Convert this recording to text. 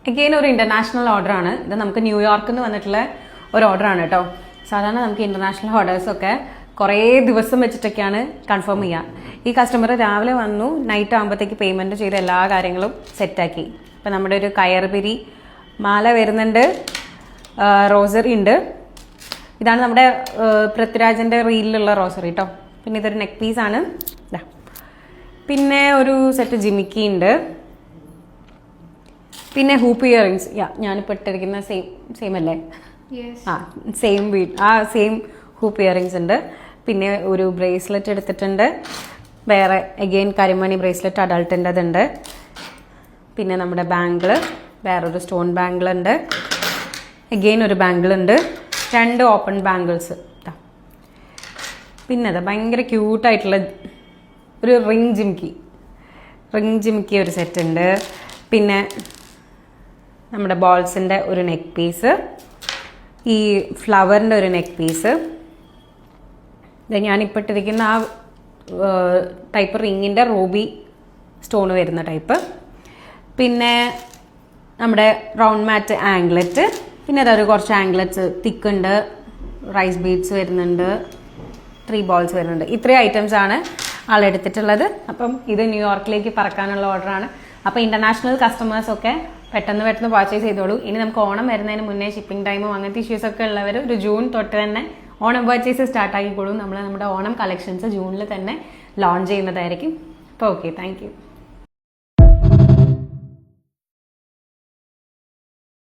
Again ഒരു international order ആണ്. ഇത് നമുക്ക് ന്യൂയോർക്കിൽ നിന്ന് വന്നിട്ടുള്ള ഒരു ഓർഡർ ആണ് കേട്ടോ. സാധാരണ നമുക്ക് ഇന്റർനാഷണൽ ഓർഡേഴ്സൊക്കെ കുറേ ദിവസം വെച്ചിട്ടൊക്കെയാണ് കൺഫേം ചെയ്യുക. ഈ കസ്റ്റമർ രാവിലെ വന്നു, നൈറ്റ് ആകുമ്പോഴത്തേക്ക് പേയ്മെന്റ് ചെയ്ത് എല്ലാ കാര്യങ്ങളും സെറ്റാക്കി. ഇപ്പം നമ്മുടെ ഒരു കയർപിരി മാല വരുന്നുണ്ട്, റോസറി ഉണ്ട്. ഇതാണ് നമ്മുടെ പൃഥ്വിരാജിന്റെ റീലിലുള്ള റോസറി കേട്ടോ. പിന്നെ ഇതൊരു നെക്ക് പീസാണ്. പിന്നെ ഒരു സെറ്റ് ജിമിക്കി ഉണ്ട്. പിന്നെ ഹൂപ്പ് ഇയറിങ്സ്. ഞാനിപ്പോൾ ഇട്ടിരിക്കുന്ന സെയിം അല്ലേ? സെയിം ഹൂപ്പ് ഇയറിങ്സ് ഉണ്ട്. പിന്നെ ഒരു ബ്രേസ്ലെറ്റ് എടുത്തിട്ടുണ്ട്. വേറെ അഗെയിൻ കരിമണി ബ്രേസ്ലെറ്റ് അഡൾട്ടിൻ്റെതുണ്ട്. പിന്നെ നമ്മുടെ ബാംഗിള്, വേറൊരു സ്റ്റോൺ ബാംഗിൾ ഉണ്ട്. അഗെയിൻ ഒരു ബാംഗിൾ ഉണ്ട്. 2 ഓപ്പൺ ബാംഗിൾസ്. പിന്നെ അത് ഭയങ്കര ക്യൂട്ടായിട്ടുള്ള ഒരു റിംഗ് ജിമിക്കി ഒരു സെറ്റ് ഉണ്ട്. പിന്നെ നമ്മുടെ ബോൾസിൻ്റെ ഒരു നെക്ക് പീസ്, ഈ ഫ്ലവറിൻ്റെ ഒരു നെക്ക് പീസ്, ഞാനിപ്പോൾ ഇട്ടിരിക്കുന്ന ആ ടൈപ്പ് റിങ്ങിൻ്റെ റൂബി സ്റ്റോൺ വരുന്ന ടൈപ്പ്. പിന്നെ നമ്മുടെ റൗണ്ട് മാറ്റ് ആംഗ്ലറ്റ്. പിന്നെ അതൊരു കുറച്ച് ആംഗ്ലറ്റ്സ് തിക്കുണ്ട്, റൈസ് ബീഡ്സ് വരുന്നുണ്ട്, 3 ബോൾസ് വരുന്നുണ്ട്. ഇത്രയും ഐറ്റംസ് ആണ് ആളെടുത്തിട്ടുള്ളത്. അപ്പം ഇത് ന്യൂയോർക്കിലേക്ക് പറക്കാനുള്ള ഓർഡറാണ്. അപ്പോൾ ഇന്റർനാഷണൽ കസ്റ്റമേഴ്സൊക്കെ പെട്ടെന്ന് പർച്ചേസ് ചെയ്തോളൂ. ഇനി നമുക്ക് ഓണം വരുന്നതിന് മുന്നേ ഷിപ്പിംഗ് ടൈമും അങ്ങനത്തെ ഇഷ്യൂസൊക്കെ ഉള്ളവർ ഒരു ജൂൺ തൊട്ട് തന്നെ ഓണം പർച്ചേസ് സ്റ്റാർട്ട് ആക്കിക്കോളൂ. നമ്മുടെ ഓണം കളക്ഷൻസ് ജൂണിൽ തന്നെ ലോഞ്ച് ചെയ്യുന്നതായിരിക്കും. അപ്പോൾ ഓക്കെ, താങ്ക് യു.